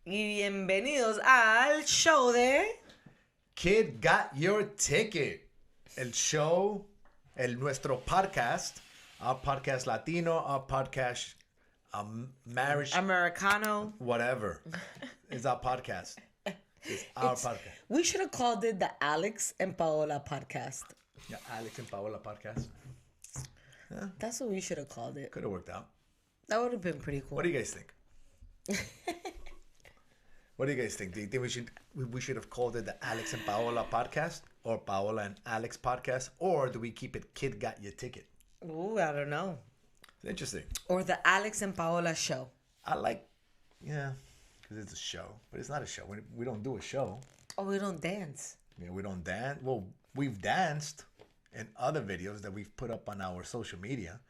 Y bienvenidos al show de Kid Got Your Ticket. Nuestro podcast, our podcast Latino, our podcast marriage, Americano. whatever. It's our podcast. It's our podcast. We should have called it the Alex and Paola podcast. Yeah, Alex and Paola podcast. That's what we should have called it. Could have worked out. That would have been pretty cool. What do you guys think? What do you guys think? Do you think we should have called it the Alex and Paola podcast, or Paola and Alex podcast, or do we keep it Kid Got Your Ticket? Ooh, I don't know. Interesting. Or the Alex and Paola show. I like, yeah, because it's a show, but it's not a show. We don't do a show. Oh, we don't dance. Yeah, we don't dance. Well, we've danced in other videos that we've put up on our social media,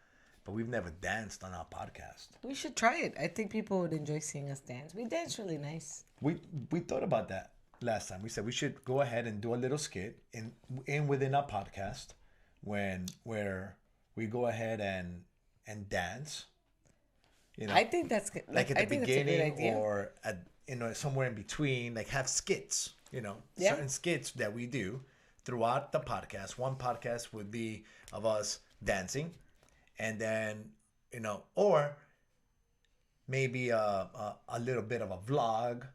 but we've never danced on our podcast. We should try it. I think people would enjoy seeing us dance. We dance really nice. We thought about that last time. We said we should go ahead and do a little skit within our podcast where we go ahead and dance. You know, I think that's good. like at the beginning idea. or at somewhere in between, like have skits. Yeah. Certain skits that we do throughout the podcast. One podcast would be of us dancing, and then or maybe a little bit of a vlog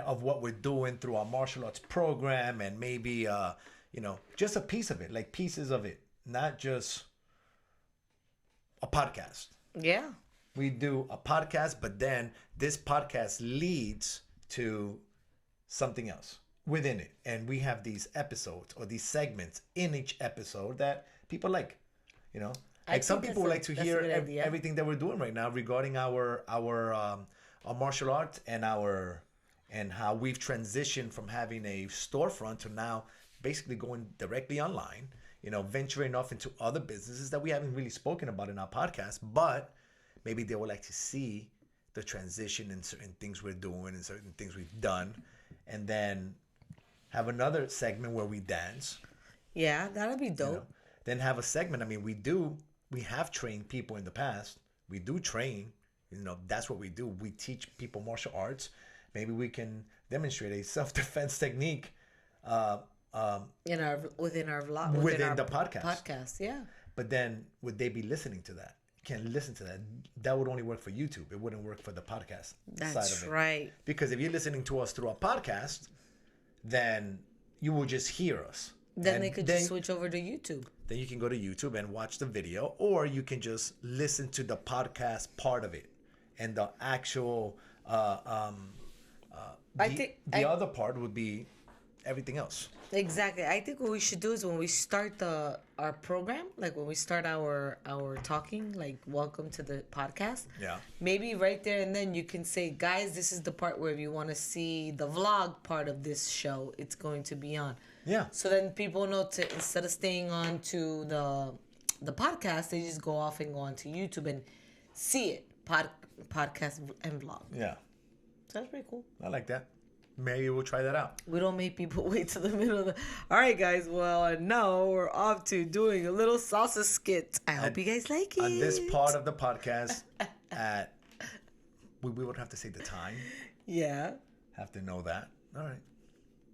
of what we're doing through our martial arts program, and maybe just a piece of it, like pieces of it, not just a podcast. Yeah. We do a podcast, but then this podcast leads to something else within it, and we have these episodes or these segments in each episode that people like. Like some people like to hear everything that we're doing right now regarding our martial arts and how we've transitioned from having a storefront to now basically going directly online. Venturing off into other businesses that we haven't really spoken about in our podcast, but maybe they would like to see the transition in certain things we're doing and certain things we've done, and then have another segment where we dance. Yeah, that'll be dope. Then have a segment. I mean, we have trained people in the past. We do train. That's what we do. We teach people martial arts. Maybe we can demonstrate a self-defense technique within our vlog, within the podcast. Yeah. But then would they be listening to that? You can't listen to that. That would only work for YouTube. It wouldn't work for the podcast side of it. Right. Because if you're listening to us through a podcast, then you will just hear us. Then they could just switch over to YouTube. Then you can go to YouTube and watch the video, or you can just listen to the podcast part of it, and the actual the other part would be everything else. Exactly. I think what we should do is when we start our program, like when we start our talking, like welcome to the podcast. Yeah. Maybe right there and then you can say, guys, this is the part where if you want to see the vlog part of this show, it's going to be on. Yeah. So then people know to, instead of staying on to the podcast, they just go off and go on to YouTube and see it. Podcast and vlog. Yeah. So that's pretty cool. I like that. Maybe we'll try that out. We don't make people wait to the middle of the... All right, guys. Well, now we're off to doing a little salsa skit. I hope you guys like it. On this part of the podcast, we would have to say the time. Yeah. Have to know that. All right.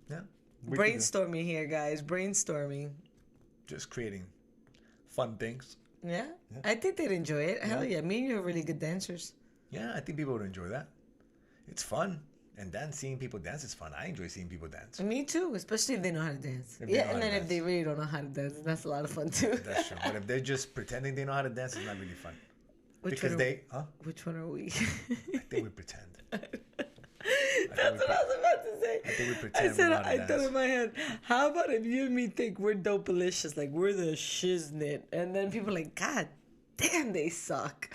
Yeah. Brainstorming here, guys. Brainstorming. Just creating fun things. Yeah. I think they'd enjoy it. Hell yeah. Me and you are really good dancers. Yeah, I think people would enjoy that. It's fun. And then seeing people dance is fun. I enjoy seeing people dance. Me too, especially if they know how to dance. Yeah, and then if they really don't know how to dance, that's a lot of fun too. That's true. But if they're just pretending they know how to dance, it's not really fun. Which one are we? I think we pretend. That's what I was about to say. I think we pretend. I thought in my head, how about if you and me think we're dopalicious, like we're the shiznit, and then people are like, God damn, they suck.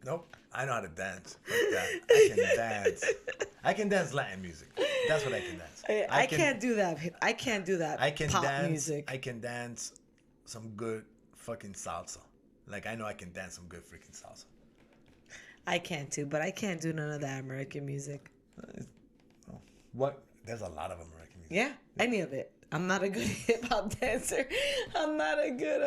Nope. I know how to dance. I can dance. I can dance Latin music. That's what I can dance. I can't do that. I can't do that. I can pop dance music. I can dance some good fucking salsa. Like I know I can dance some good freaking salsa. I can't too, but I can't do none of that American music. What? There's a lot of American music. Yeah, any of it. I'm not a good hip hop dancer. I'm not a good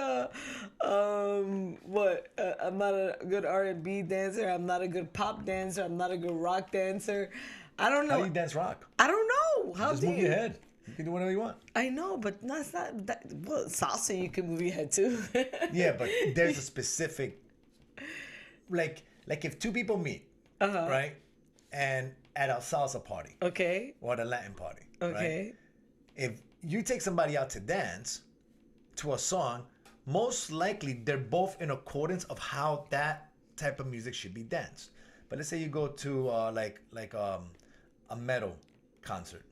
I'm not a good R&B dancer. I'm not a good pop dancer. I'm not a good rock dancer. I don't know. How do you dance rock? I don't know. How Just do move you? your head. You can do whatever you want. I know, but that's not that. Well, salsa you can move your head too. Yeah, but there's a specific, like if two people meet, right, and at a salsa party, Okay. or at a Latin party, Okay. right? If you take somebody out to dance to a song, most likely they're both in accordance of how that type of music should be danced. But let's say you go to a metal concert,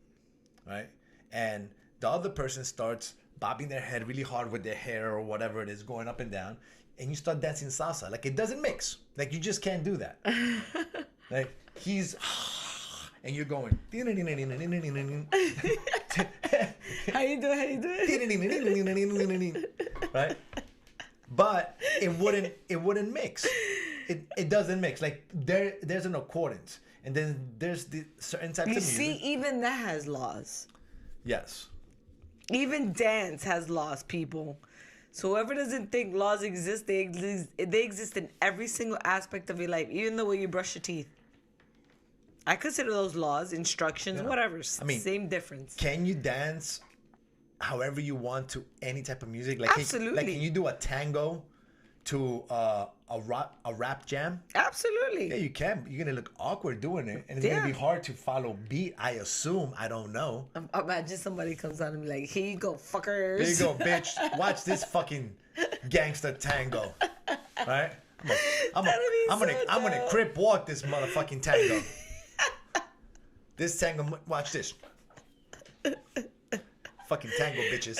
right? And the other person starts bobbing their head really hard with their hair or whatever it is, going up and down, and you start dancing salsa. Like, it doesn't mix. Like, you just can't do that. Like, he's... And you're going... How you doing? Right? But it wouldn't mix. It doesn't mix. Like, there's an accordance. And then there's the certain types of music. See, even that has laws. Yes. Even dance has laws, people. So whoever doesn't think laws exist, they exist in every single aspect of your life, even the way you brush your teeth. I consider those laws, instructions, whatever. I mean, same difference. Can you dance however you want to any type of music? Like, absolutely. Can you do a tango to a rap jam? Absolutely. Yeah, you can. You're gonna look awkward doing it, and it's gonna be hard to follow beat. I assume. I don't know. Imagine somebody comes on and be like, "Here you go, fuckers. Here you go, bitch. Watch this fucking gangster tango." Right? I'm gonna crip walk this motherfucking tango. This tango. Watch this. Fucking tango, bitches.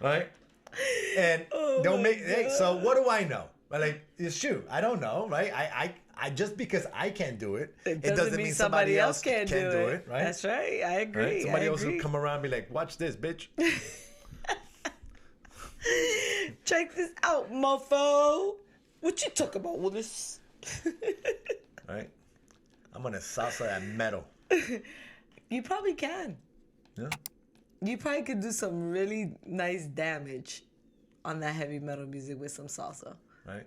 Right? And don't make. Hey, so what do I know? Like, it's true. I don't know, right? I just because I can't do it, it doesn't mean somebody else can't do it, right? That's right. I agree. Right? Somebody else will come around and be like, "Watch this, bitch." Check this out, mofo. What you talk about, Willis? Right? I'm gonna salsa that metal. You probably can. Yeah. You probably could do some really nice damage on that heavy metal music with some salsa. Right.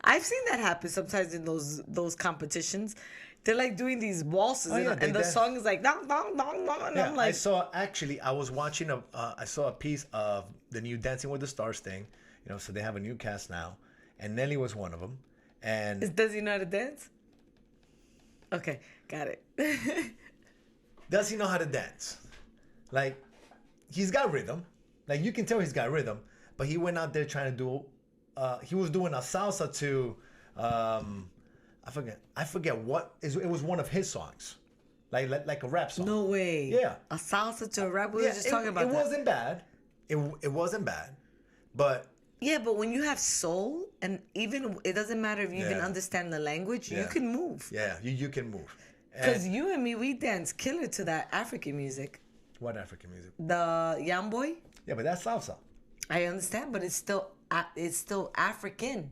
I've seen that happen sometimes in those competitions. They're like doing these waltzes, and the song is like dong dong dong dong. And yeah, I'm like, I was watching I saw a piece of the new Dancing with the Stars thing. You know, so they have a new cast now, and Nelly was one of them. And does he know how to dance? Okay, got it. Does he know how to dance? Like, he's got rhythm. Like, you can tell he's got rhythm. But he went out there trying to do. He was doing a salsa to. I forget what. It was one of his songs, like a rap song. No way. Yeah. A salsa to a rap. We were just talking about that. It wasn't bad. It wasn't bad, but. Yeah, but when you have soul, and even it doesn't matter if you even understand the language, you can move. Yeah, you can move. Because you and me, we dance killer to that African music. What African music? The Yamboy. Yeah, but that's salsa. I understand, but it's still African,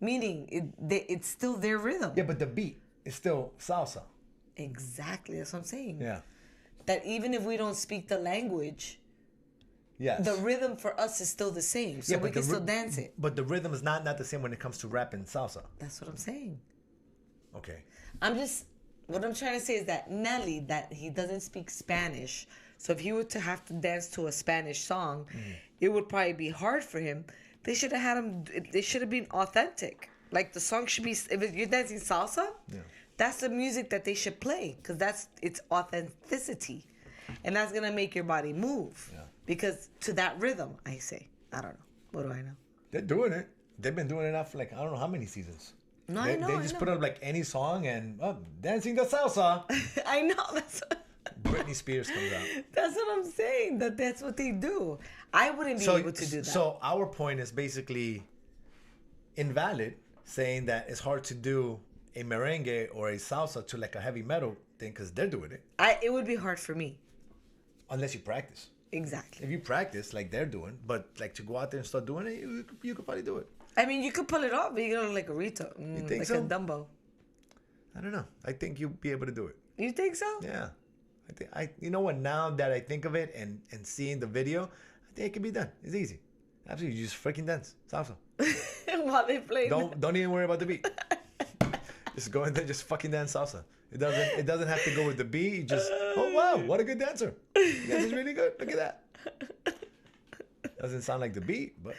meaning it's still their rhythm. Yeah, but the beat is still salsa. Exactly, that's what I'm saying. Yeah. That even if we don't speak the language, yes, the rhythm for us is still the same, so we can still dance it. But the rhythm is not the same when it comes to rap and salsa. That's what I'm saying. Okay. What I'm trying to say is that Nelly, that he doesn't speak Spanish, so if he were to have to dance to a Spanish song, it would probably be hard for him. They should have had him. They should have been authentic. Like, the song should be. If you're dancing salsa, that's the music that they should play, because that's its authenticity, and that's gonna make your body move. Yeah. Because to that rhythm, I say, I don't know. What do I know? They're doing it. They've been doing it now for like, I don't know how many seasons. No, they just put up like any song and dancing the salsa. I know, that's Britney Spears comes out. That's what I'm saying. That's what they do. I wouldn't be able to do that. So our point is basically invalid, saying that it's hard to do a merengue or a salsa to like a heavy metal thing because they're doing it. It would be hard for me. Unless you practice. Exactly. If you practice like they're doing, but like to go out there and start doing it, you could probably do it. I mean, you could pull it off, but you're gonna look like a Rito. You think like so? a Dumbo. I don't know. I think you'll be able to do it. You think so? Yeah. You know what? Now that I think of it and seeing the video, I think it can be done. It's easy. Absolutely, you just freaking dance salsa. While they play. Don't even worry about the beat. Just go in there, just fucking dance salsa. It doesn't have to go with the beat. You just wow, what a good dancer. You guys is really good. Look at that. Doesn't sound like the beat, but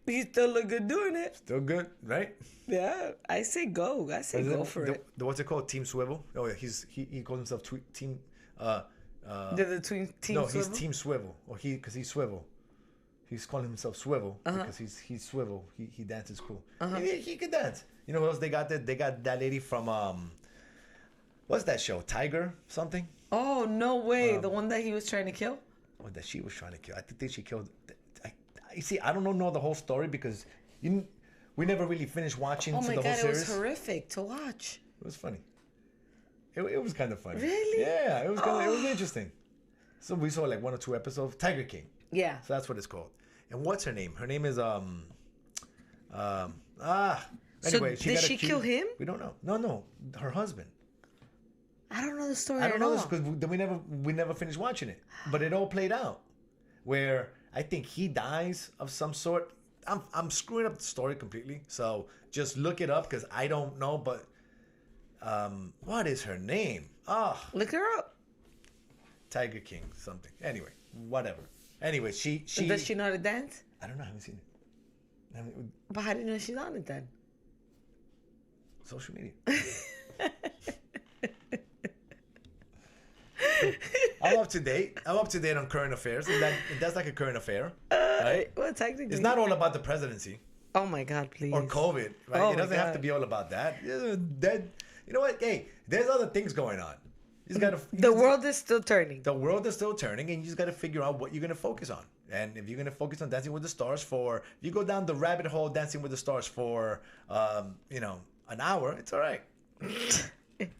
you still look good doing it. Still good, right? Yeah, I say go. I say go for it. What's it called? Team Swivel. Oh yeah, he calls himself Team. They're the Team no, Swivel? he's Team Swivel. Or because he's Swivel. He's calling himself Swivel because he's Swivel. He dances cool. He can dance. You know what else they got there? They got that lady from what's that show? Tiger something? Oh no way! The one that he was trying to kill. Or that she was trying to kill. I think she killed. You see, I don't know the whole story because we never really finished watching the whole series. It was horrific to watch. It was funny. It was kind of funny. Really? Yeah, it was it was interesting. So we saw like 1 or 2 episodes. Tiger King. Yeah. So that's what it's called. And what's her name? Her name is Anyway, so did she kill him? We don't know. No, her husband. I don't know the story. I don't know this because we never finished watching it. But it all played out where I think he dies of some sort. I'm screwing up the story completely. So just look it up because I don't know. But what is her name? Look her up. Tiger King something. Anyway, whatever. Anyway, she does she know how to dance? I don't know. I haven't seen it. But how do you know she's on it then? Social media. I'm up to date. On current affairs, and that's like a current affair, right? Well, technically, it's not all about the presidency. Oh my God, please. Or COVID, right? It doesn't have to be all about that. You know what? Hey, there's other things going on. The world is still turning. The world is still turning, and you just got to figure out what you're gonna focus on. And if you're gonna focus on Dancing with the Stars if you go down the rabbit hole Dancing with the Stars for an hour, it's all right.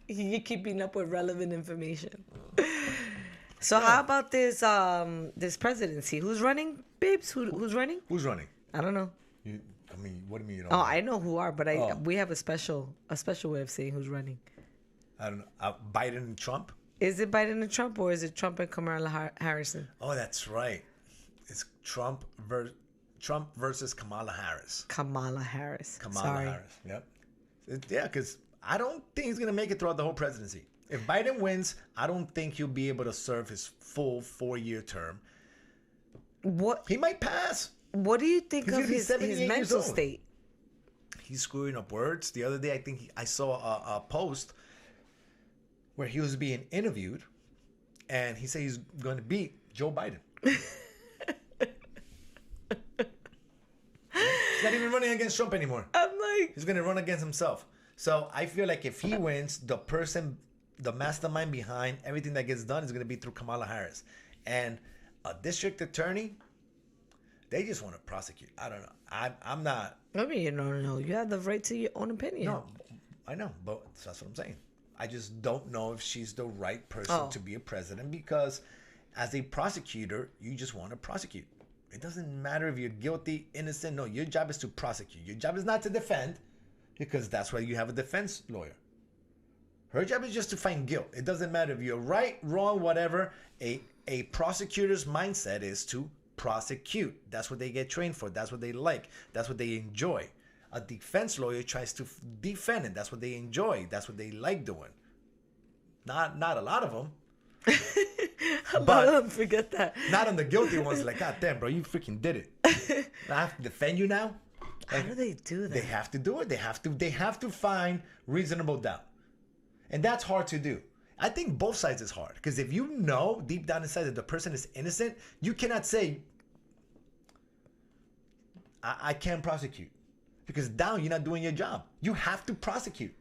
You're keeping up with relevant information. So how about this presidency? Who's running, babes? Who's running? Who's running? I don't know. What do you mean you don't? Oh, I know who are, but we have a special way of saying who's running. I don't know. Biden and Trump? Is it Biden and Trump, or is it Trump and Kamala Harrison? Oh, that's right. It's Trump versus Kamala Harris. Kamala Harris. Harris. Yep. Yeah, because I don't think he's gonna make it throughout the whole presidency. If Biden wins, I don't think he'll be able to serve his full 4-year term. What? He might pass. What do you think of his mental state? He's screwing up words. The other day, I think I saw a post where he was being interviewed, and he said he's going to beat Joe Biden. He's not even running against Trump anymore. I'm like... He's going to run against himself. So I feel like if he wins, the mastermind behind everything that gets done is going to be through Kamala Harris. And a district attorney, they just want to prosecute. I don't know. I'm not... I mean, no. You have the right to your own opinion. No, I know, but that's what I'm saying. I just don't know if she's the right person to be a president because as a prosecutor, you just want to prosecute. It doesn't matter if you're guilty, innocent. No, your job is to prosecute. Your job is not to defend because that's why you have a defense lawyer. Her job is just to find guilt. It doesn't matter if you're right, wrong, whatever. A prosecutor's mindset is to prosecute. That's what they get trained for. That's what they like. That's what they enjoy. A defense lawyer tries to defend it. That's what they enjoy. That's what they like doing. Not a lot of them. A lot of them forget that. Not on the guilty ones. Like, God damn, bro, you freaking did it. I have to defend you now. How do they do that? They have to do it. They have to find reasonable doubt, and that's hard to do. I think both sides is hard because if you know deep down inside that the person is innocent, you cannot say, I can't prosecute. Because now you're not doing your job. You have to prosecute.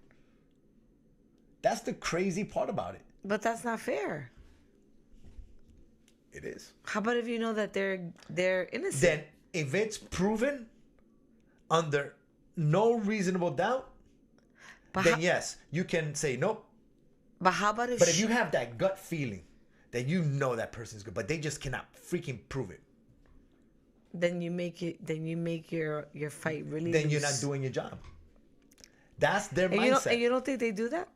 That's the crazy part about it. But that's not fair. It is. How about if you know that they're innocent? Then if it's proven under no reasonable doubt, then yes, you can say nope. But how about if you have that gut feeling that you know that person's good, but they just cannot freaking prove it. Then you make your fight really. Then you're not doing your job. That's their mindset. You don't think they do that?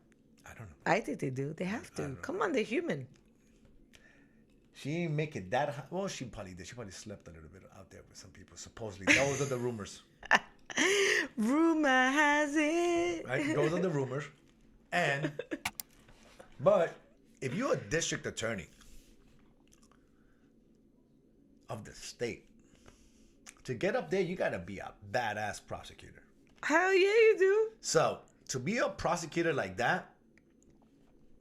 I don't know. I think they do. They have to. Come on, they're human. She didn't make it that high. Well, she probably did. She probably slept a little bit out there with some people, supposedly. Those are the rumors. Rumor has it. Right? Those are the rumors. But if you're a district attorney of the state, to get up there, you got to be a badass prosecutor. Hell yeah, you do. So, to be a prosecutor like that,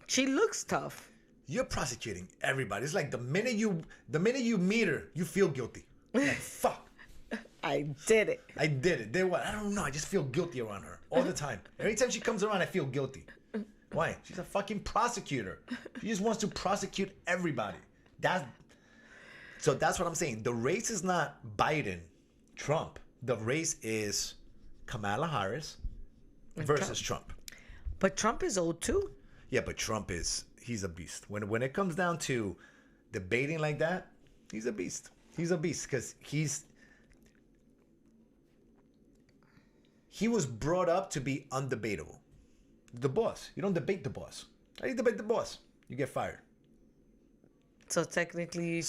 she looks tough. You're prosecuting everybody. It's like the minute you meet her, you feel guilty. Like, fuck. I did it. I did it. Then what? I don't know. I just feel guilty around her all the time. Every time she comes around, I feel guilty. Why? She's a fucking prosecutor. She just wants to prosecute everybody. So that's what I'm saying. The race is not Biden, Trump. The race is Kamala Harris versus Trump. But Trump is old too. Yeah, but he's a beast. When it comes down to debating like that, he's a beast. He's a beast because he was brought up to be undebatable. The boss. You don't debate the boss. How do you debate the boss? You get fired. So technically,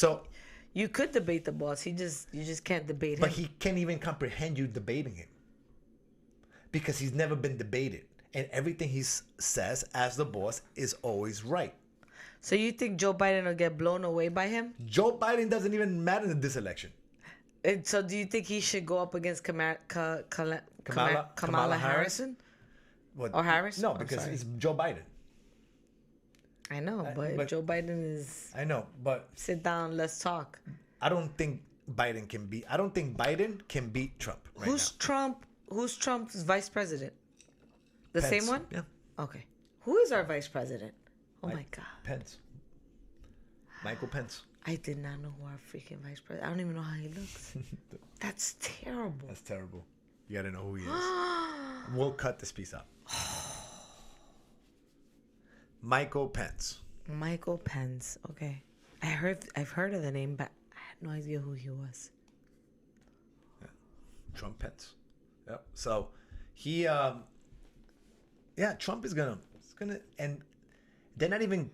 you could debate the boss. You just can't debate him. But he can't even comprehend you debating him because he's never been debated. And everything he says as the boss is always right. So you think Joe Biden will get blown away by him? Joe Biden doesn't even matter in this election. And so do you think he should go up against Kamala Harris? What? Or Harris? No, because it's Joe Biden. I know, but Joe Biden is... I know, but... Sit down, let's talk. I don't think Biden can beat Trump right now. Who's Trump's vice president? The Pence. same one? Yeah. Okay. Who is our vice president? Oh my God. Pence. Michael Pence. I did not know who our freaking vice president. I don't even know how he looks. That's terrible. That's terrible. You gotta know who he is. We'll cut this piece out. Michael Pence. Michael Pence. Okay. I've heard of the name, but I had no idea who he was. Yeah. Trump Pence. Yep. So he Trump is gonna and they're not even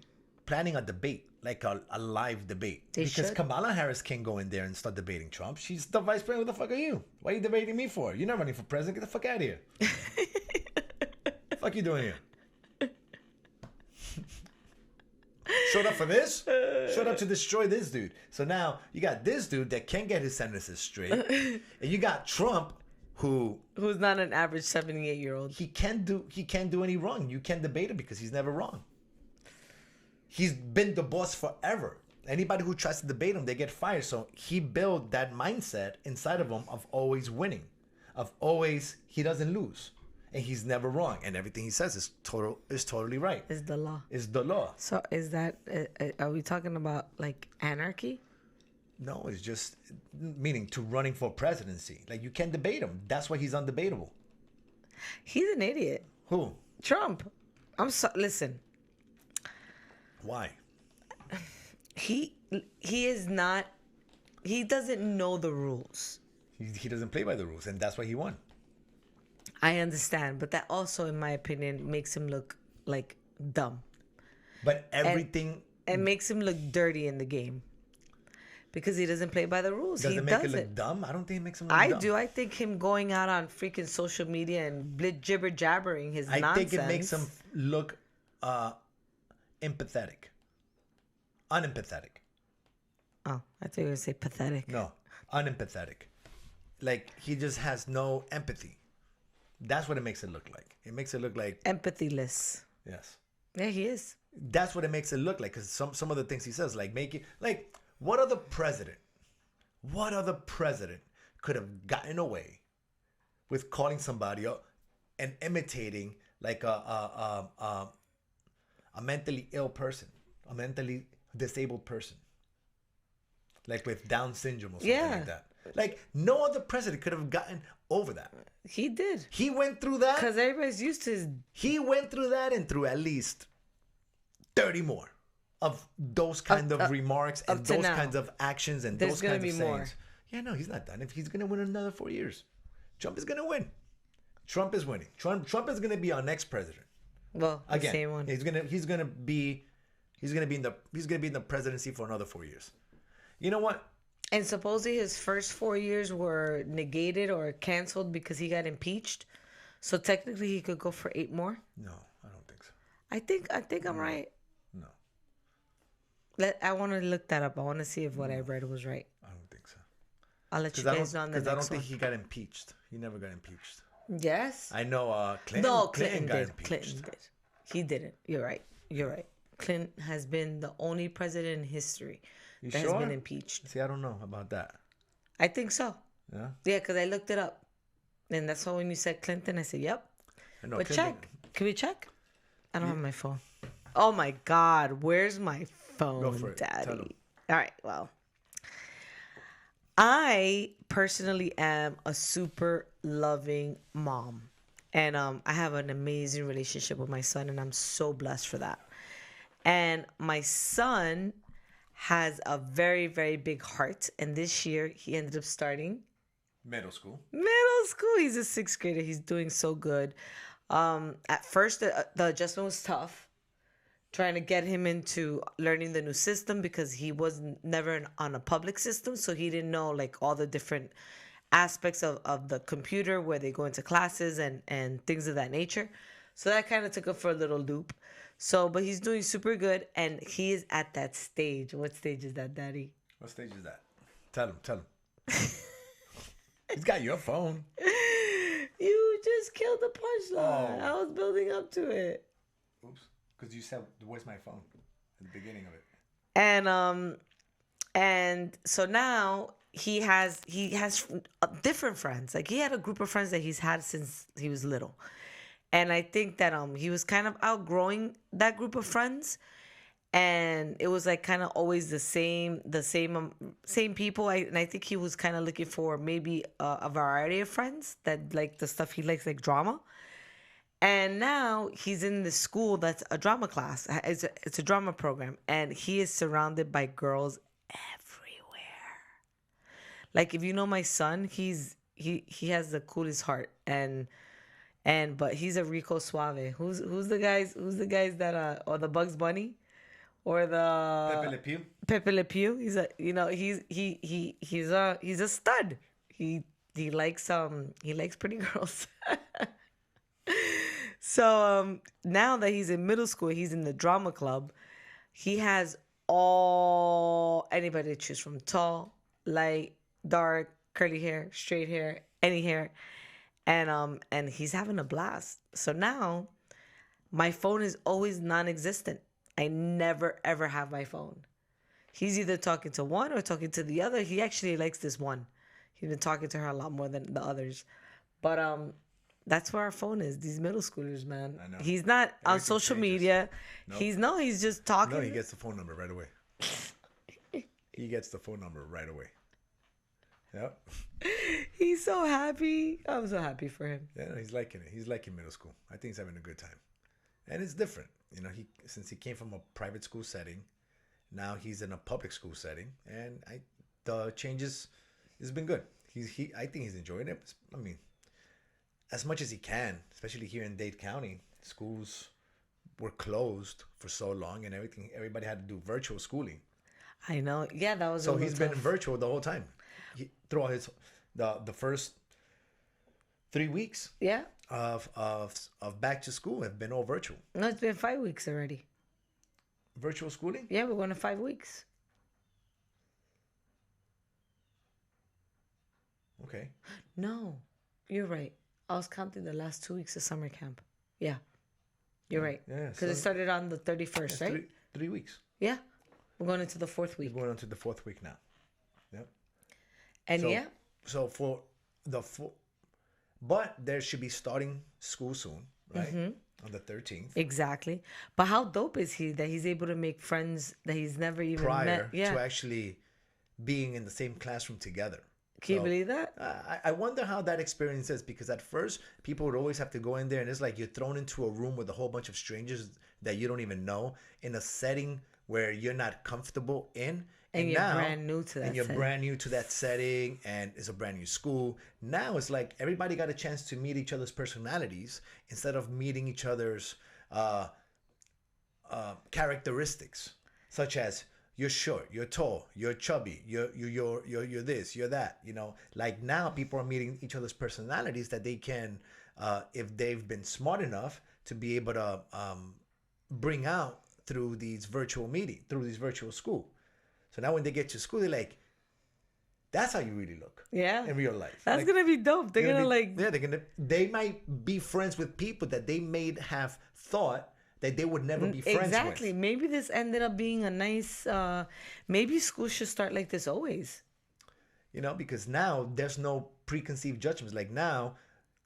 planning a debate, like a live debate. Because Kamala Harris can't go in there and start debating Trump. She's the vice president. What the fuck are you? Why are you debating me for? You're not running for president. Get the fuck out of here. Fuck you doing here? Showed up for this? Showed up to destroy this dude. So now you got this dude that can't get his sentences straight. And you got Trump who's not an average 78-year-old. He can't do any wrong. You can't debate him because he's never wrong. He's been the boss forever. Anybody who tries to debate him, they get fired. So he built that mindset inside of him of always winning, of always he doesn't lose, and he's never wrong, and everything he says is totally right. Is the law. Is the law. So is that? Are we talking about like anarchy? No, it's just meaning to running for presidency. Like, you can't debate him. That's why he's undebatable. He's an idiot. Who? Trump. Listen. Why? He is not. He doesn't know the rules. He doesn't play by the rules, and that's why he won. I understand, but that also, in my opinion, makes him look like dumb. But everything... And makes him look dirty in the game. Because he doesn't play by the rules. Does it make it look dumb? I don't think it makes him look dumb. I do. I think him going out on freaking social media and jibber-jabbering his nonsense. I think it makes him look empathetic. Unempathetic. Oh, I thought you were going to say pathetic. No, unempathetic. Like, he just has no empathy. That's what it makes it look like. It makes it look like... Empathyless. Yes. Yeah, he is. That's what it makes it look like. Because some of the things he says, like, make it... Like, what other president could have gotten away with calling somebody up and imitating, like, a mentally ill person, a mentally disabled person, like with Down syndrome or something like that? Like, no other president could have gotten over that. He did. He went through that. Because everybody's used to his... He went through that and through at least 30 more of those kind of remarks and those kinds of actions and those kinds of sayings. More. Yeah, no, he's not done. If he's going to win another 4 years, Trump is going to win. Trump is winning. Trump is going to be our next president. Well, the Again, same one. he's gonna be in the presidency for another 4 years. You know what? And supposedly his first 4 years were negated or canceled because he got impeached. So technically he could go for 8 more. No, I don't think so. I think I'm right. No, I want to look that up. I want to see if what I read was right. I don't think so. I'll let you guys know on the Because I don't next think one. he got impeached. He never got impeached. Yes. I know Clinton. No, Clinton got did. impeached. Clinton did. He didn't. You're right. You're right. Clinton has been the only president in history You that sure? has been impeached. See, I don't know about that. I think so. Yeah. Yeah, because I looked it up. And that's why when you said Clinton, I said, yep. I know But Clinton. check. Can we check? I don't have my phone. Oh my God. Where's my phone, Go for it. Tell Daddy? 'em. All right. Well, I personally am a super loving mom. And I have an amazing relationship with my son, and I'm so blessed for that. And my son has a very, very big heart. And this year, he ended up starting Middle school. middle school. He's a 6th grader. He's doing so good. At first, the adjustment was tough, trying to get him into learning the new system because he was never on a public system. So he didn't know like all the different aspects of the computer where they go into classes and things of that nature. So that kind of took him for a little loop. So, but he's doing super good. And he is at that stage. What stage is that, Daddy? What stage is that? Tell him. He's got your phone. You just killed the punchline. Oh. I was building up to it. Oops. Because you said, "Where's my phone?" at the beginning of it. And so now he has different friends. Like he had a group of friends that he's had since he was little. And I think that he was kind of outgrowing that group of friends. And it was like kind of always the same people. And I think he was kind of looking for maybe a variety of friends that like the stuff he likes, like drama. And now he's in the school that's a drama class. It's a drama program, and he is surrounded by girls everywhere. Like if you know my son, he has the coolest heart, but he's a Rico Suave. Who's the guys that or the Bugs Bunny, or the Pepe Le Pew. Pepe Le Pew. He's a stud. He likes pretty girls. So now that he's in middle school, he's in the drama club. He has anybody to choose from: tall, light, dark, curly hair, straight hair, any hair, and he's having a blast. So now, my phone is always non-existent. I never ever have my phone. He's either talking to one or talking to the other. He actually likes this one. He's been talking to her a lot more than the others, but that's where our phone is. These middle schoolers, man. I know. He's not on Everything social changes. media. Nope. He's just talking. No, he gets the phone number right away. He gets the phone number right away. Yep. He's so happy. I'm so happy for him. Yeah, no, he's liking it. He's liking middle school. I think he's having a good time. And it's different. You know, since he came from a private school setting, now he's in a public school setting, and the changes has been good. I think he's enjoying it. I mean, as much as he can, especially here in Dade County, schools were closed for so long, and everybody had to do virtual schooling. I know. Yeah, that was. So he's been virtual the whole time. Throughout the first 3 weeks. Yeah. Of back to school have been all virtual. No, it's been 5 weeks already. Virtual schooling? Yeah, we're going to 5 weeks. Okay. No, you're right. I was counting the last 2 weeks of summer camp. Yeah, you're right. Yeah, because it started on the 31st, right? 3 weeks. Yeah, we're going into the 4th week. We're going into the 4th week now. Yep. And So for the but there should be starting school soon, right? Mm-hmm. On the 13th. Exactly. But how dope is he that he's able to make friends that he's never even met? To actually being in the same classroom together. Can you believe that? I wonder how that experience is, because at first people would always have to go in there, and it's like you're thrown into a room with a whole bunch of strangers that you don't even know in a setting where you're not comfortable in. And you're brand new to that And you're brand new to that setting, and it's a brand new school. Now it's like everybody got a chance to meet each other's personalities instead of meeting each other's uh, characteristics, such as you're short, you're tall, you're chubby, you're this, you're that. You know, like now people are meeting each other's personalities that they can, if they've been smart enough to be able to bring out through these virtual school. So now when they get to school, they're like, that's how you really look. Yeah. In real life. That's gonna be dope. They're gonna like. Yeah, they might be friends with people that they may have thought that they would never be friends with. Exactly. Maybe this ended up being a nice. Maybe school should start like this always. You know, because now there's no preconceived judgments. Like now.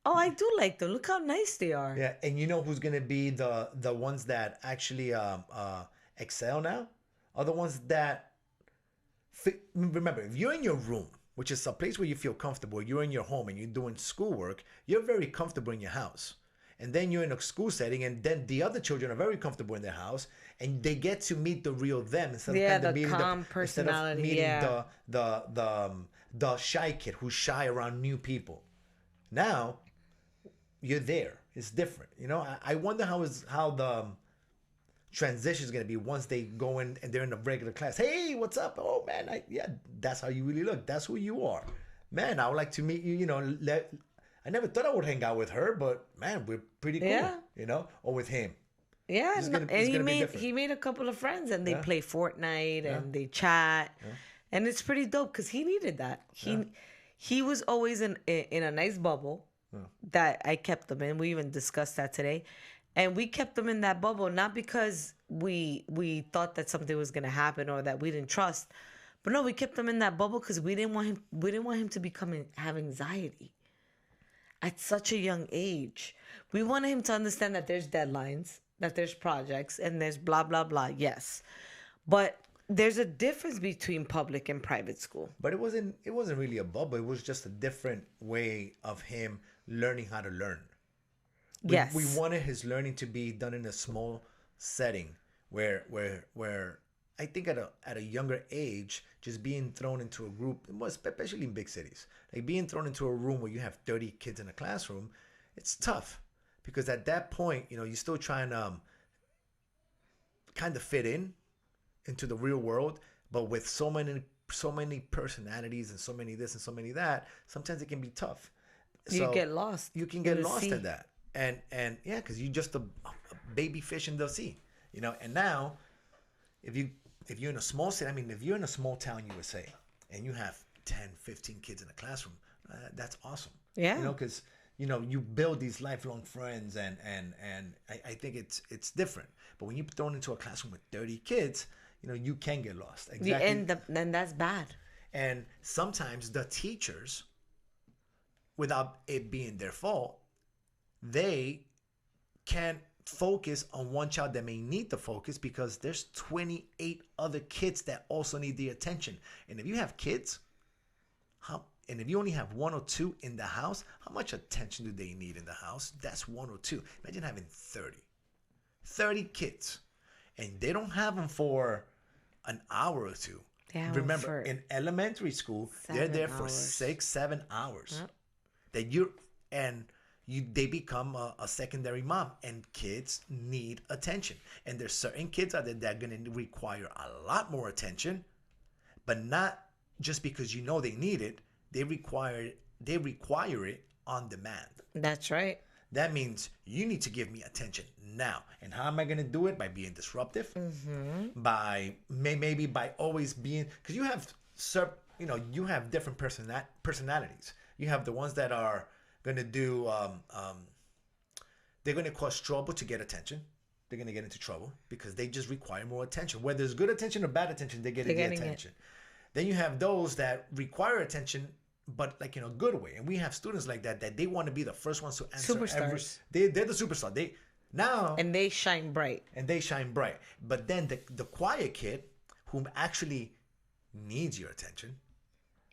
Oh, I do like them. Look how nice they are. Yeah, and you know who's gonna be the ones that actually excel now? Are the ones that. Remember, if you're in your room, which is a place where you feel comfortable, you're in your home and you're doing schoolwork, you're very comfortable in your house. And then you're in a school setting, and then the other children are very comfortable in their house, and they get to meet the real them instead of kind of meeting personality, the shy kid who's shy around new people. Now, you're there. It's different. You know, I wonder how the transition is going to be once they go in and they're in a regular class. Hey, what's up? Oh man, that's how you really look. That's who you are, man. I would like to meet you. You know, I never thought I would hang out with her, but man, we're pretty cool. Yeah. You know, or with him. Yeah, he made a couple of friends, and they play Fortnite and they chat, and it's pretty dope because he needed that. He was always in a nice bubble that I kept him in. We even discussed that today. And we kept them in that bubble, not because we thought that something was gonna happen or that we didn't trust, but no, we kept them in that bubble because we didn't want him to have anxiety at such a young age. We wanted him to understand that there's deadlines, that there's projects, and there's blah blah blah. Yes, but there's a difference between public and private school. But it wasn't really a bubble. It was just a different way of him learning how to learn. Yes. We wanted his learning to be done in a small setting where I think at a younger age, just being thrown into a group, especially in big cities, like being thrown into a room where you have 30 kids in a classroom, it's tough because at that point, you know, you're still trying to kind of fit into the real world, but with so many personalities and so many this and so many that, sometimes it can be tough. You get lost. You can get lost in that. And yeah, because you're just a baby fish in the sea, you know. And now, if you're in a small city, I mean, if you're in a small town USA and you have 10, 15 kids in a classroom, that's awesome. Yeah. You know, because you know you build these lifelong friends, and I think it's different. But when you're thrown into a classroom with 30 kids, you know, you can get lost. Exactly. And that's bad. And sometimes the teachers, without it being their fault, they can't focus on one child that may need the focus because there's 28 other kids that also need the attention. And if you have kids, and if you only have one or two in the house, how much attention do they need in the house? That's one or two. Imagine having 30 kids, and they don't have them for an hour or two. Remember, in elementary school, they're there for 6-7 hours. Yep. They become a secondary mom, and kids need attention. And there's certain kids out there that are going to require a lot more attention, but not just because you know they need it. They require it on demand. That's right. That means you need to give me attention now. And how am I going to do it? By being disruptive, by maybe by always being, because you have different personalities. You have the ones that are going to do, they're going to cause trouble to get attention. They're going to get into trouble because they just require more attention. Whether it's good attention or bad attention, they're getting the attention. Then you have those that require attention, but like in a good way. And we have students like that they want to be the first ones to answer. Superstars. They're the superstar. And they shine bright. But then the quiet kid whom actually needs your attention.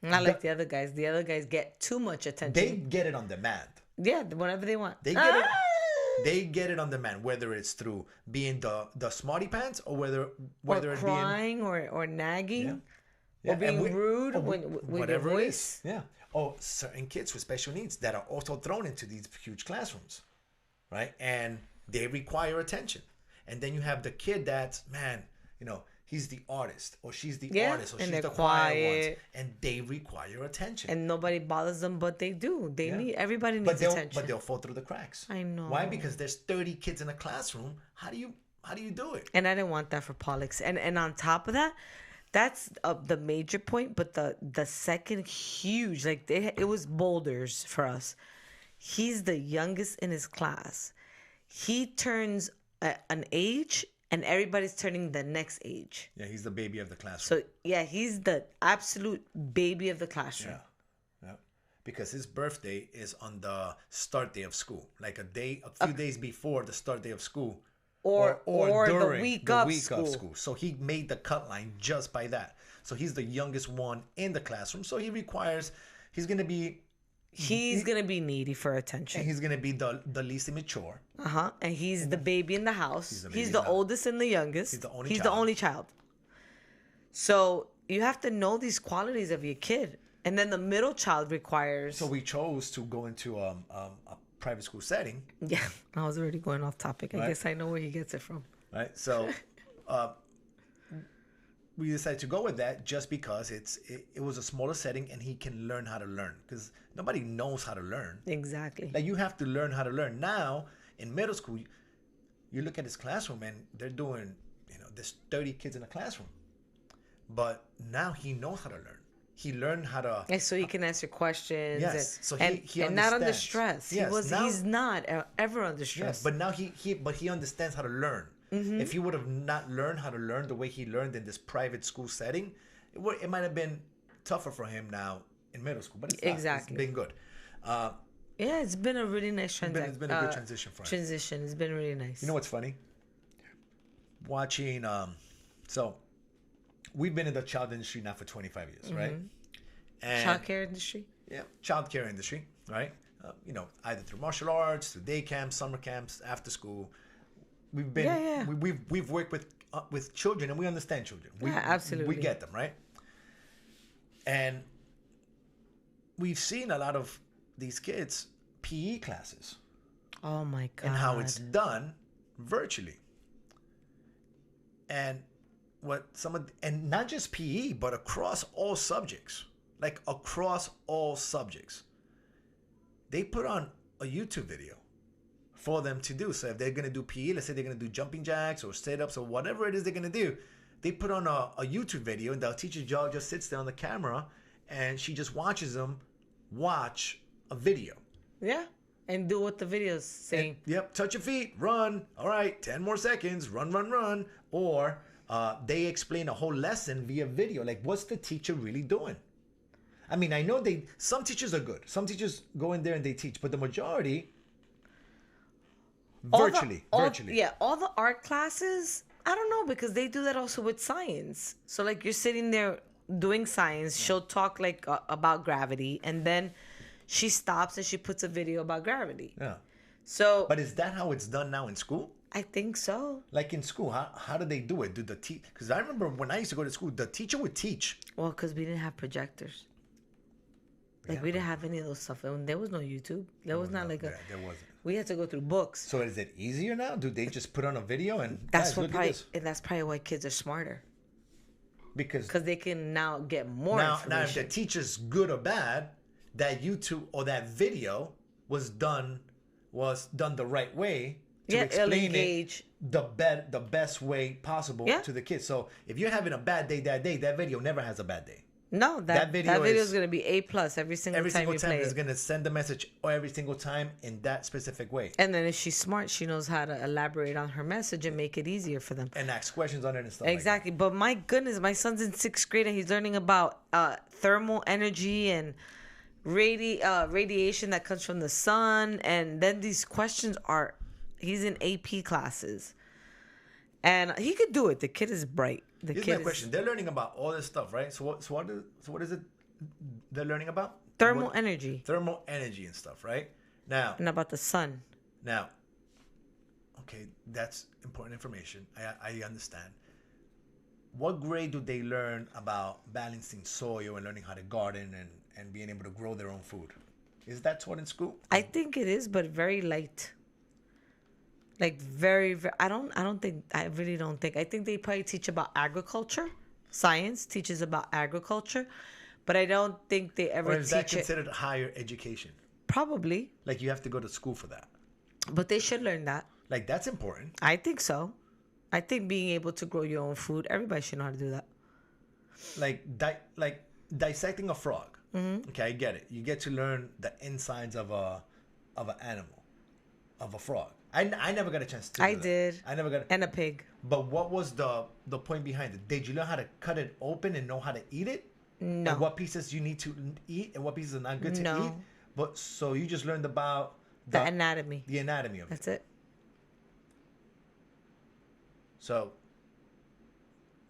Not like the other guys. The other guys get too much attention. They get it on demand. Yeah, whenever they want. They get it on demand, whether it's through being the smarty pants or whether it's crying being, or nagging. Yeah. Or being rude with your voice. Yeah. Or certain kids with special needs that are also thrown into these huge classrooms, right? And they require attention. And then you have the kid that's, man, you know, he's the artist or she's the artist or and she's they're the quiet ones, quiet. and they require attention. And nobody bothers them, but they do. They need, everybody needs attention. But they'll fall through the cracks. I know. Why? Because there's 30 kids in a classroom. How do you do it? And I didn't want that for Pollux. And on top of that, that's the major point. But the second huge, like it was boulders for us. He's the youngest in his class. He turns an age, and everybody's turning the next age. Yeah, he's the baby of the classroom. So yeah, he's the absolute baby of the classroom. Yeah. Because his birthday is on the start day of school, like a few days before the start day of school, or during the week of school. So he made the cut line just by that. So he's the youngest one in the classroom. So he's gonna be needy for attention. And he's gonna be the least immature. And he's the baby in the house. He's the oldest and the youngest. He's the only child. So you have to know these qualities of your kid. And then the middle child requires. So we chose to go into a private school setting. Yeah, I was already going off topic. I guess I know where he gets it from. Right. So we decided to go with that just because it was a smaller setting and he can learn how to learn, because nobody knows how to learn. Exactly. Like, you have to learn how to learn. Now in middle school, you look at his classroom and they're doing, there's 30 kids in a classroom, but now he knows how to learn. He learned how to. And so he can answer questions. Yes. So he and not under stress. Yes. He's not ever under stress. Yes, but now he understands how to learn. Mm-hmm. If he would have not learned how to learn the way he learned in this private school setting, it might have been tougher for him now in middle school. But it's been good. Yeah, it's been a really nice transition. It's been a good transition for him. It's been really nice. You know what's funny? Watching, so we've been in the child industry now for 25 years, right? And childcare industry? Yeah, childcare industry, right? Either through martial arts, through day camps, summer camps, after school. We've been, we've worked with children, and we understand children. Absolutely. We get them, right? And we've seen a lot of these kids' PE classes. Oh my God. And how it's done virtually. And and not just PE, but across all subjects. Like, across all subjects. They put on a YouTube video for them to do. So if they're going to do PE, let's say they're going to do jumping jacks or sit-ups or whatever it is they're going to do, they put on a YouTube video, and the teacher just sits there on the camera, and she just watches them watch a video. Yeah. And do what the video's saying. Touch your feet, run. All right, 10 more seconds, run. Or they explain a whole lesson via video. Like, what's the teacher really doing? I mean, I know some teachers are good. Some teachers go in there and they teach, but the majority, virtually. All the art classes, I don't know, because they do that also with science. So, like, you're sitting there doing science, she'll talk, like, about gravity, and then she stops and she puts a video about gravity. Yeah. So. But is that how it's done now in school? I think so. Like, in school, how do they do it? Because I remember when I used to go to school, the teacher would teach. Well, because we didn't have projectors. Like, we didn't have any of those stuff. And there was no YouTube. There wasn't. We had to go through books. So is it easier now? Do they just put on a video and that's probably why kids are smarter. Because they can now get more information. Now, if the teacher's good or bad, that YouTube or that video was done the right way to explain it the best way possible to the kids. So if you're having a bad day that day, that video never has a bad day. No, that video is going to be A+ every single time you play it. It's going to send the message every single time in that specific way. And then if she's smart, she knows how to elaborate on her message and make it easier for them. And ask questions on it and stuff exactly. Like that. But my goodness, my son's in 6th grade and he's learning about thermal energy and radiation that comes from the sun. And then these questions he's in AP classes. And he could do it. The kid is bright. Here's my question. They're learning about all this stuff, right? So what is it they're learning about? Thermal energy. Thermal energy and stuff, right? Now. And about the sun. Now, okay, that's important information. I understand. What grade do they learn about balancing soil and learning how to garden and being able to grow their own food? Is that taught in school? I think it is, but very light. Like I really don't think. I think they probably teach about agriculture. Science teaches about agriculture, but I don't think they Or ever is that teach it. considered higher education? Probably, Like you have to go to school for that. but they should learn that. Like that's important. I think so. I think being able to grow your own food, everybody should know how to do that. Like dissecting a frog. Okay, I get it. You get to learn the insides of an animal, of a frog. I never got a chance to do I that. did. I never got. And a pig. But what was the point behind it? Did you learn how to cut it open and know how to eat it? No. And what pieces you need to eat and what pieces are not good to No. eat? But so you just learned about The anatomy. the anatomy of it. That's it. So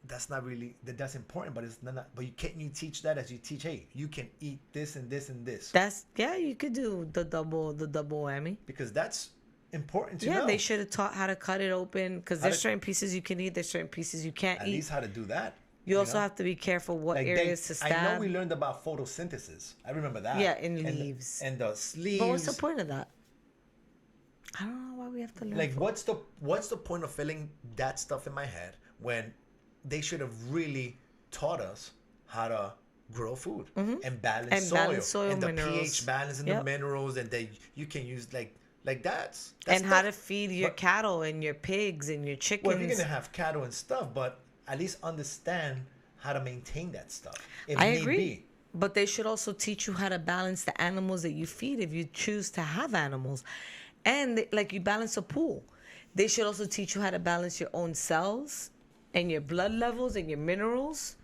that's not really that's important, but it's not. But you teach that as you teach? Hey, you can eat this and this and this. You could do the double whammy. Because that's important to Yeah, know. they should have taught how to cut it open because there's certain pieces you can eat, there's certain pieces you can't At eat. least how to do that. You also have to be careful what Like areas to stab. I know we learned about photosynthesis. I remember that. Yeah, in leaves. And the sleeves. But what's the point of that? I don't know why we have to learn. Like, what's the point of filling that stuff in my head when they should have really taught us how to grow food and balance soil and the minerals. pH balance and the minerals, and that you can use that's and stuff. how to feed your cattle and your pigs and your chickens. Well, you're gonna have cattle and stuff, but at least understand how to maintain that stuff. If I need agree. be. But they should also teach you how to balance the animals that you feed if you choose to have animals. And like you balance a pool. They should also teach you how to balance your own cells and your blood levels and your minerals.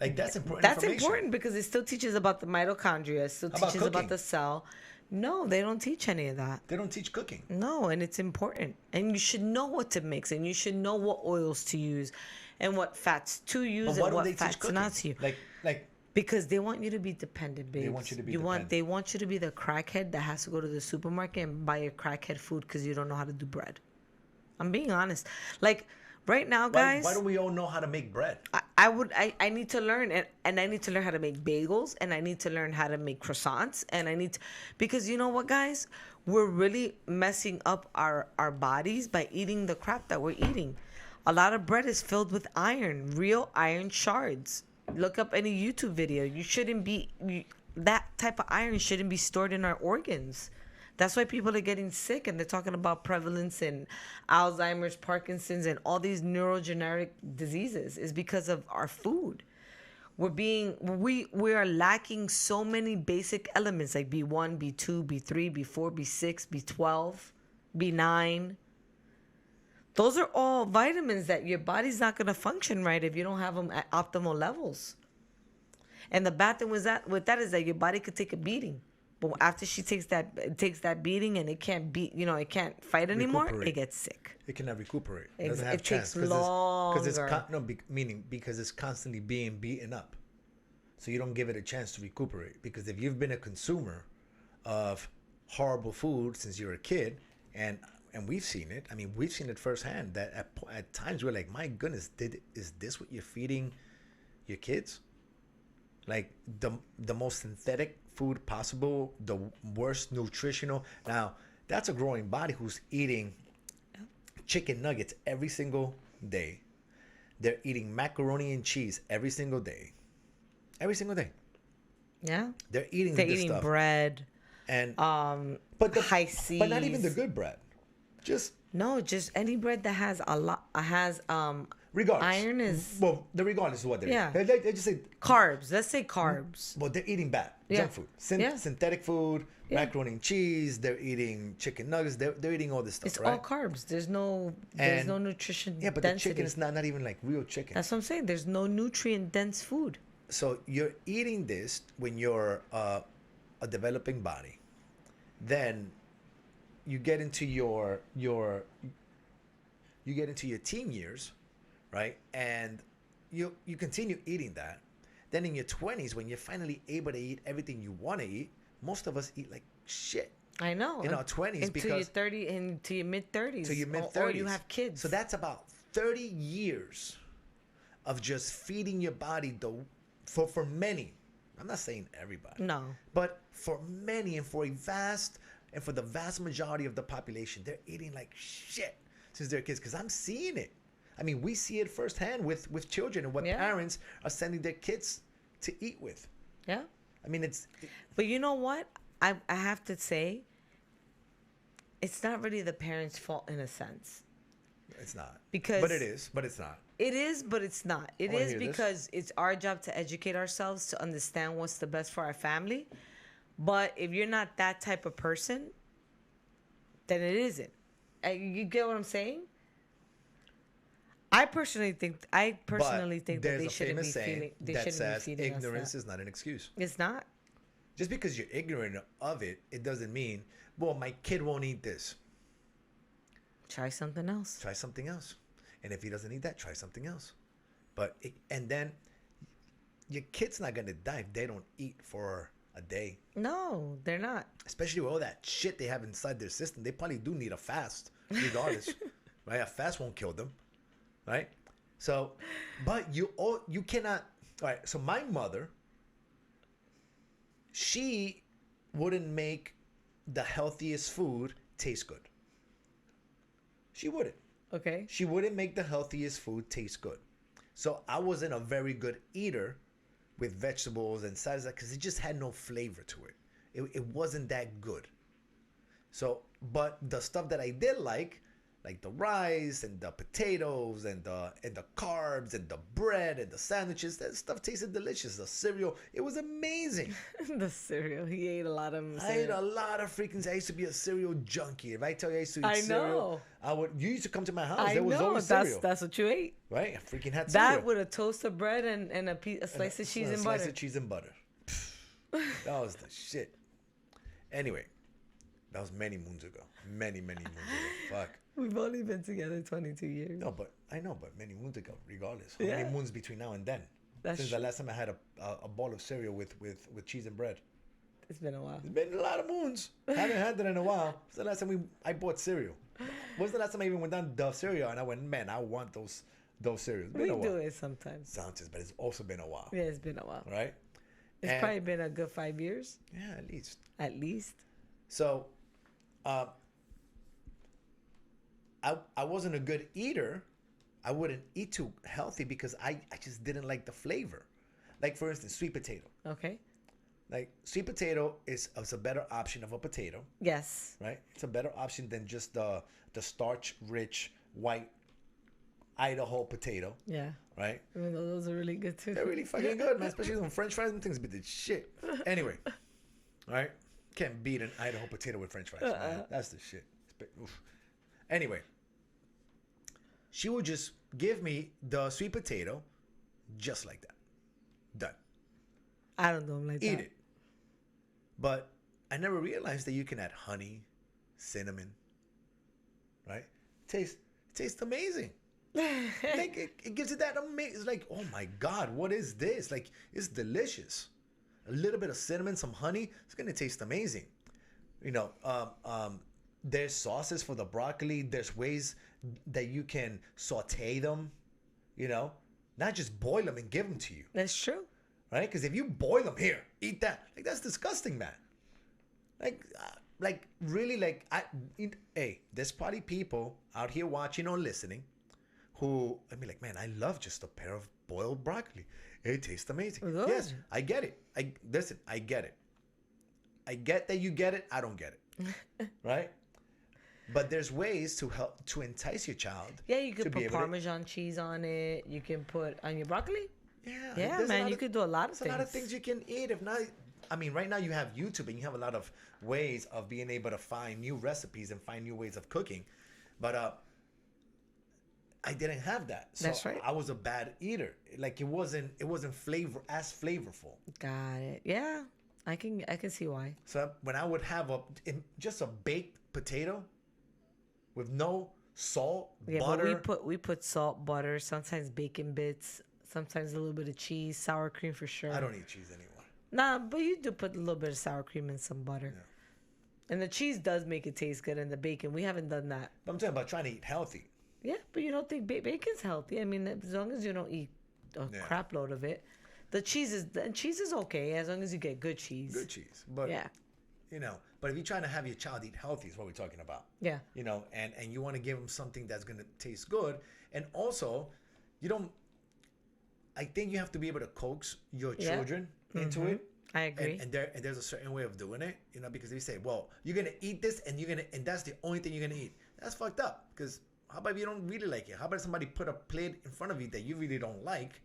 Like that's important. That's important because it still teaches about the mitochondria. It still How about teaches about cooking? the cell. No, they don't teach any of that. They don't teach cooking. No, and it's important. And you should know what to mix and you should know what oils to use and what fats to use But why and don't what they teach fats cooking? not to use. Like Because they want you to be dependent, babes. They want you to be dependent. They want you to be the crackhead that has to go to the supermarket and buy your crackhead food because you don't know how to do bread. I'm being honest. Like right now, guys. why don't we all know how to make bread? I need to learn and I need to learn how to make bagels and I need to learn how to make croissants and I need to, because you know what, guys, we're really messing up our bodies by eating the crap that we're eating. A lot of bread is filled with iron, real iron shards. Look up any YouTube video. That type of iron shouldn't be stored in our organs. That's why people are getting sick and they're talking about prevalence in Alzheimer's, Parkinson's, and all these neurogenetic diseases is because of our food. We are lacking so many basic elements like B1, B2, B3, B4, B6, B12, B9. Those are all vitamins that your body's not going to function right if you don't have them at optimal levels. And the bad thing with that is that your body could take a beating. But after she takes that beating and it can't it can't fight anymore, it gets sick. It cannot recuperate. It doesn't have chance takes longer. Because it's constantly being beaten up. So you don't give it a chance to recuperate. Because if you've been a consumer of horrible food since you were a kid, and we've seen it. I mean, we've seen it firsthand. That at times we're like, my goodness, is this what you're feeding your kids? Like the most synthetic food possible, the worst nutritional. Now, that's a growing body who's eating chicken nuggets every single day. They're eating macaroni and cheese every single day. Every single day. Yeah. They're eating bread. And high C. But not even the good bread. Just any bread that has regardless. Iron is regardless of what they're eating. They just say carbs. Let's say carbs. Well, they're eating bad junk food, synthetic food, macaroni and cheese. They're eating chicken nuggets. They're eating all this stuff. It's all carbs. There's no nutrition. Yeah, but density. the chicken is not even like real chicken. That's what I'm saying. There's no nutrient dense food. So you're eating this when you're a developing body, then you get into your teen years, right? And you continue eating that. Then in your 20s, when you're finally able to eat everything you want to eat, most of us eat like shit. I know. In our 20s, into your mid 30s. To your mid 30s. Or you have kids. So that's about 30 years of just feeding your body for many. I'm not saying everybody. No. But for many and for a vast And for the vast majority of the population, they're eating like shit since they're kids. Because I'm seeing it. I mean, we see it firsthand with children and what parents are sending their kids to eat with. Yeah. I mean, it's... But you know what? I have to say, it's not really the parents' fault in a sense. It's not. Because... But it is, but it's not. It is, but it's not. It is because it's our job to educate ourselves to understand what's the best for our family. But if you're not that type of person, then it isn't. You get what I'm saying? I personally think that they shouldn't be feeding. They shouldn't be feeding us that. Ignorance is not an excuse. It's not. Just because you're ignorant of it, it doesn't mean, well, my kid won't eat this. Try something else. Try something else. And if he doesn't eat that, try something else. And then your kid's not going to die if they don't eat for a day. No, they're not. Especially with all that shit they have inside their system. They probably do need a fast, regardless. Right? A fast won't kill them. Right? So, but you cannot... All right, so my mother, she wouldn't make the healthiest food taste good. She wouldn't. Okay. She wouldn't make the healthiest food taste good. So I wasn't a very good eater with vegetables and salads because it just had no flavor to it. It wasn't that good. So, but the stuff that I did like the rice and the potatoes and the carbs and the bread and the sandwiches, that stuff tasted delicious. The cereal, it was amazing. The cereal, he ate a lot of cereal. I ate a lot of freaking. I used to be a cereal junkie. If I tell you I used to eat cereal, you used to come to my house. There was always cereal. That's what you ate. Right, I freaking had cereal. That with a toast of bread and a slice of cheese and butter. A slice of cheese and butter. That was the shit. Anyway, that was many moons ago. Many moons ago. Fuck. We've only been together 22 years. No, but I know, but many moons ago, regardless. How many moons between now and then? Since the last time I had a bowl of cereal with cheese and bread. It's been a while. It's been a lot of moons. I haven't had that in a while. It's the last time I bought cereal. When's the last time I even went down Dove cereal and I went, man, I want those cereals. We do it sometimes. But it's also been a while. Yeah, it's been a while. Right? It's probably been a good 5 years. Yeah, at least. At least. So, I wasn't a good eater. I wouldn't eat too healthy because I just didn't like the flavor. Like, for instance, sweet potato. Okay. Like, sweet potato is a better option of a potato. Yes. Right? It's a better option than just the starch-rich white Idaho potato. Yeah. Right? Even though those are really good, too. They're really fucking good, man. Especially some French fries and things be the shit. Anyway. All right? Can't beat an Idaho potato with French fries. Man. That's the shit. Anyway, she would just give me the sweet potato just like that. Done. I don't do them like that. Eat it. But I never realized that you can add honey, cinnamon, right? Tastes amazing. Like it gives it that amazing. It's like, oh my God, what is this? Like, it's delicious. A little bit of cinnamon, some honey, it's gonna taste amazing. You know, there's sauces for the broccoli. There's ways that you can saute them, you know, not just boil them and give them to you. That's true. Right? Because if you boil them, here, eat that. Like, that's disgusting, man. Like really, like, hey, there's probably people out here watching or listening who, I mean, like, man, I love just a pair of boiled broccoli. It tastes amazing. Good. Yes, I get it. Listen, I get it. I get that you get it. I don't get it. Right? But there's ways to help to entice your child. Yeah, you could put Parmesan cheese on it. You can put on your broccoli. Yeah, man, you could do a lot of things. There's a lot of things you can eat. If not, I mean, right now you have YouTube and you have a lot of ways of being able to find new recipes and find new ways of cooking. But I didn't have that. So that's right. I was a bad eater. Like, it wasn't as flavorful. Got it. Yeah, I can see why. So when I would have just a baked potato with no salt, butter. But we put salt, butter, sometimes bacon bits, sometimes a little bit of cheese, sour cream for sure. I don't eat cheese anymore. Nah, but you do put a little bit of sour cream and some butter. Yeah. And the cheese does make it taste good, and the bacon. We haven't done that. But I'm talking about trying to eat healthy. Yeah, but you don't think bacon's healthy. I mean, as long as you don't eat a crap load of it. The cheese is okay as long as you get good cheese. Good cheese. But, yeah, you know, But if you're trying to have your child eat healthy, is what we're talking about. Yeah. You know, and you want to give them something that's going to taste good. And also, you don't, I think you have to be able to coax your children into it. I agree. And there's a certain way of doing it, you know, because if you say, well, you're going to eat this and that's the only thing you're going to eat. That's fucked up. Because how about if you don't really like it? How about somebody put a plate in front of you that you really don't like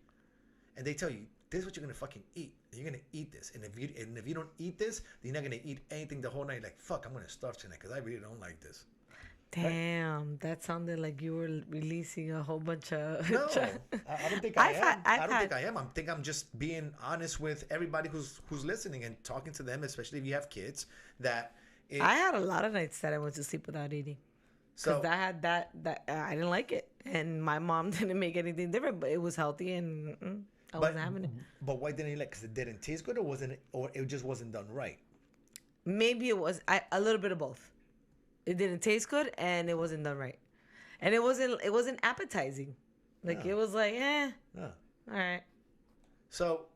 and they tell you, this is what you're going to fucking eat. And you're going to eat this. And if you don't eat this, then you're not going to eat anything the whole night. Like, fuck, I'm going to starve tonight because I really don't like this. Damn, that sounded like you were releasing a whole bunch of... No, I don't think I am. I don't think I am. I think I'm just being honest with everybody who's listening and talking to them, especially if you have kids. I had a lot of nights that I went to sleep without eating. Because I had that I didn't like it. And my mom didn't make anything different, but it was healthy and I wasn't having it. But why didn't you like? Because it didn't taste good, or it just wasn't done right? Maybe it was a little bit of both. It didn't taste good and it wasn't done right. And it wasn't appetizing. Like it was like, all right. So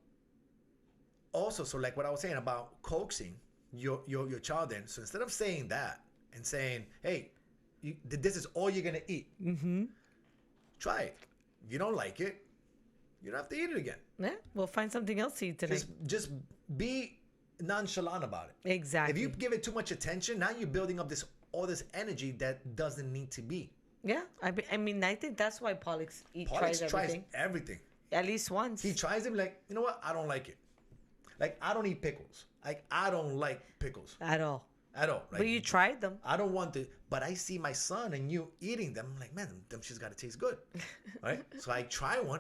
like what I was saying about coaxing your child in. So instead of saying that and saying, hey, this is all you're gonna eat. Try it. If you don't like it, you don't have to eat it again. Yeah, we'll find something else to eat tonight. Just be nonchalant about it. Exactly. If you give it too much attention, now you're building up all this energy that doesn't need to be. Yeah, I mean, I think that's why Pollux tries everything. At least once. He tries them like, you know what? I don't like it. Like, I don't eat pickles. Like, I don't like pickles. At all. Like, but you tried them. I don't want to. But I see my son and you eating them. I'm like, man, them shit's got to taste good. Right? So I try one.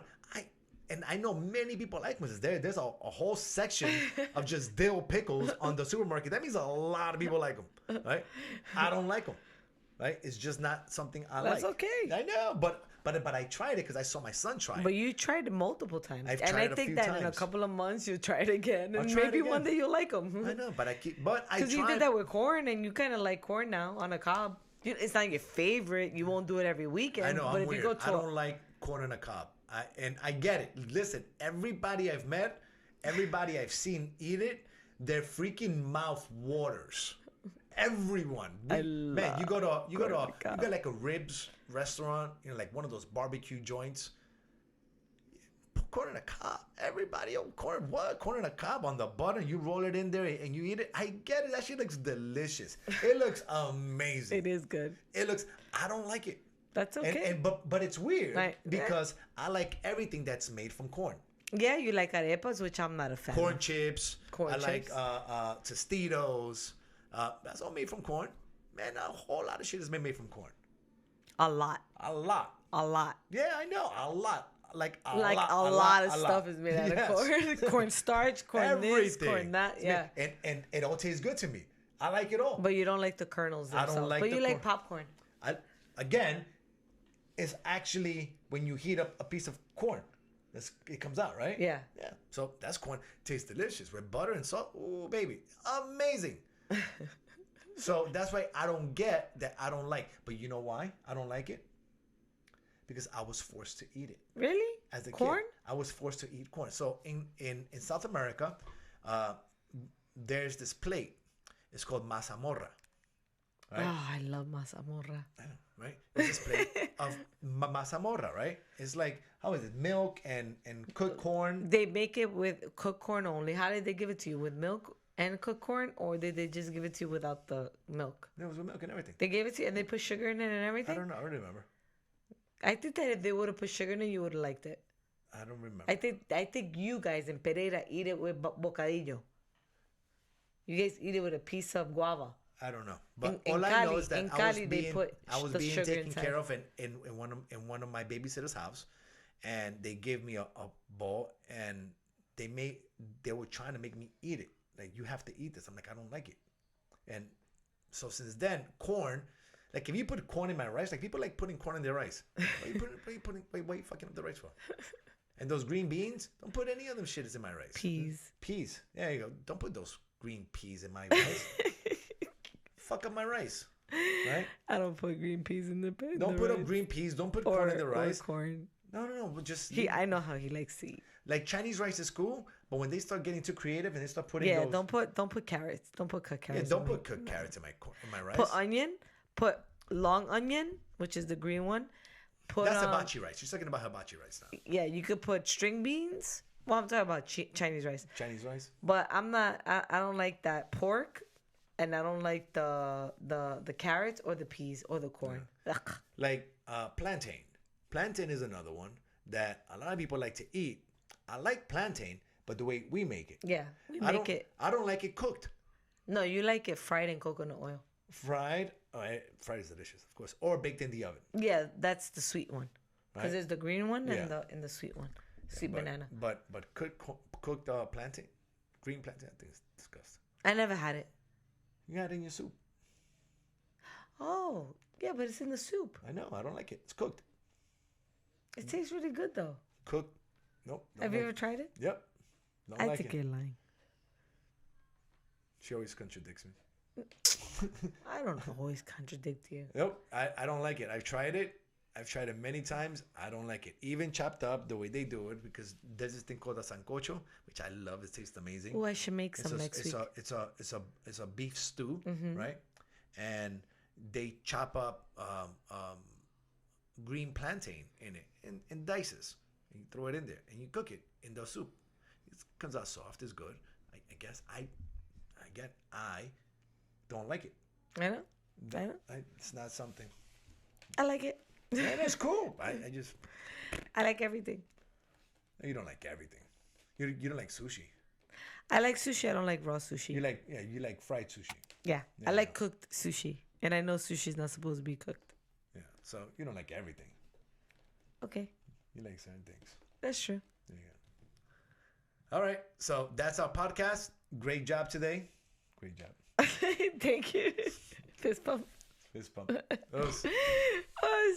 And I know many people like this. There's a whole section of just dill pickles on the supermarket. That means a lot of people like them, right? I don't like them, right? It's just not something I like. That's okay. I know, but I tried it because I saw my son try it. But you tried it multiple times. I've tried it a few think that times. In a couple of months you'll try it again, and maybe one day you'll like them. I know, but I tried. Because you did that with corn, and you kind of like corn now on a cob. It's not your favorite. You won't do it every weekend. I know. But I'm if weird. you go to I don't like corn on a cob. And I get it. Listen, everybody I've met, everybody I've seen eat it, their freaking mouth waters. Everyone. Man, you go like a ribs restaurant, you know, like one of those barbecue joints. Put corn on a cob. Everybody, corn on a cob on the button. You roll it in there and you eat it. I get it. That shit looks delicious. It looks amazing. It is good. I don't like it. That's okay. But it's weird because I like everything that's made from corn. Yeah, you like arepas, which I'm not a fan corn of. Chips. I like Tostitos. That's all made from corn. Man, a whole lot of shit is made from corn. A lot. Yeah, I know. A lot. Like a lot of stuff is made out of corn. Corn starch, corn this, corn that. Yeah. And it all tastes good to me. I like it all. But you don't like the kernels themselves. I don't like. But you like popcorn. Again, it's actually when you heat up a piece of corn, it comes out, right? Yeah. Yeah. So that's corn. Tastes delicious with butter and salt. Oh, baby, amazing. So that's why I don't get that. I don't like. But you know why I don't like it? Because I was forced to eat it. Really? As a corn? kid, I was forced to eat corn. So in South America, there's this plate. It's called mazamorra. Right? Oh, I love mazamorra. Right? It's this plate of mazamorra, right? It's like, how is it? Milk and cooked corn. They make it with cooked corn only. How did they give it to you? With milk and cooked corn? Or did they just give it to you without the milk? No, it was with milk and everything. They gave it to you and they put sugar in it and everything? I don't know. I don't remember. I think that if they would have put sugar in it, you would have liked it. I don't remember. I think you guys in Pereira eat it with bocadillo. You guys eat it with a piece of guava. I don't know, but all I know is that I was being taken care of in one of my babysitter's house, and they gave me a bowl, and they were trying to make me eat it. Like, you have to eat this. I'm like, I don't like it, and so since then, corn. Like, if you put corn in my rice, like, people like putting corn in their rice. Why are you fucking up the rice for? And those green beans, don't put any of them shits in my rice. Peas. There you go. Don't put those green peas in my rice. Fuck up my rice. Right? I don't put green peas in the Don't put up green peas. Don't put corn in the rice. Or corn. No. But just I know how he likes to eat. like Chinese rice is cool, but when they start getting too creative and they start putting Yeah, those, don't put carrots. Don't put cut yeah, carrots. don't put cooked carrots in my rice. Put onion. Put long onion, which is the green one. Put That's hibachi rice. You're talking about hibachi rice now. yeah, you could put string beans. Well, I'm talking about Chinese rice. Chinese rice. But I'm not. I don't like that pork, and I don't like the carrots or the peas or the corn. Ugh. Like plantain. Plantain is another one that a lot of people like to eat. I like plantain, but the way we make it. Yeah, we make it. I don't like it cooked. No, you like it fried in coconut oil. Fried. Fried is delicious, of course, or baked in the oven. Yeah, that's the sweet one. Because Right. there's the green one Yeah. and the sweet one, sweet But, banana. But cooked plantain, green plantain, I think it's disgusting. I never had it. You got it in your soup. Oh, yeah, but it's in the soup. I know. I don't like it. It's cooked. It tastes really good though. Cooked. Nope. don't Have you like ever it. tried it? Yep. Don't I like think it. you're lying. She always contradicts me. I don't always contradict you. Nope. I don't like it. I've tried it. I've tried it many times. I don't like it. Even chopped up the way they do it, because there's this thing called a sancocho, which I love. It tastes amazing. Oh, I should make some next week. It's a beef stew, right? And they chop up green plantain in it in dices. And you throw it in there and you cook it in the soup. It comes out soft. It's good. I guess I don't like it. I know. It's not something. I like it. Yeah, that's cool. I just I like everything. you don't like everything. You don't like sushi. I like sushi. I don't like raw sushi. You like fried sushi. Yeah, Yeah. I like cooked sushi, and I know sushi is not supposed to be cooked. Yeah. So you don't like everything. Okay, You like certain things. that's true. There you go. All right. So that's our podcast. Great job today. Great job. Thank you. Fist bump. Fist bump. Those. Oh,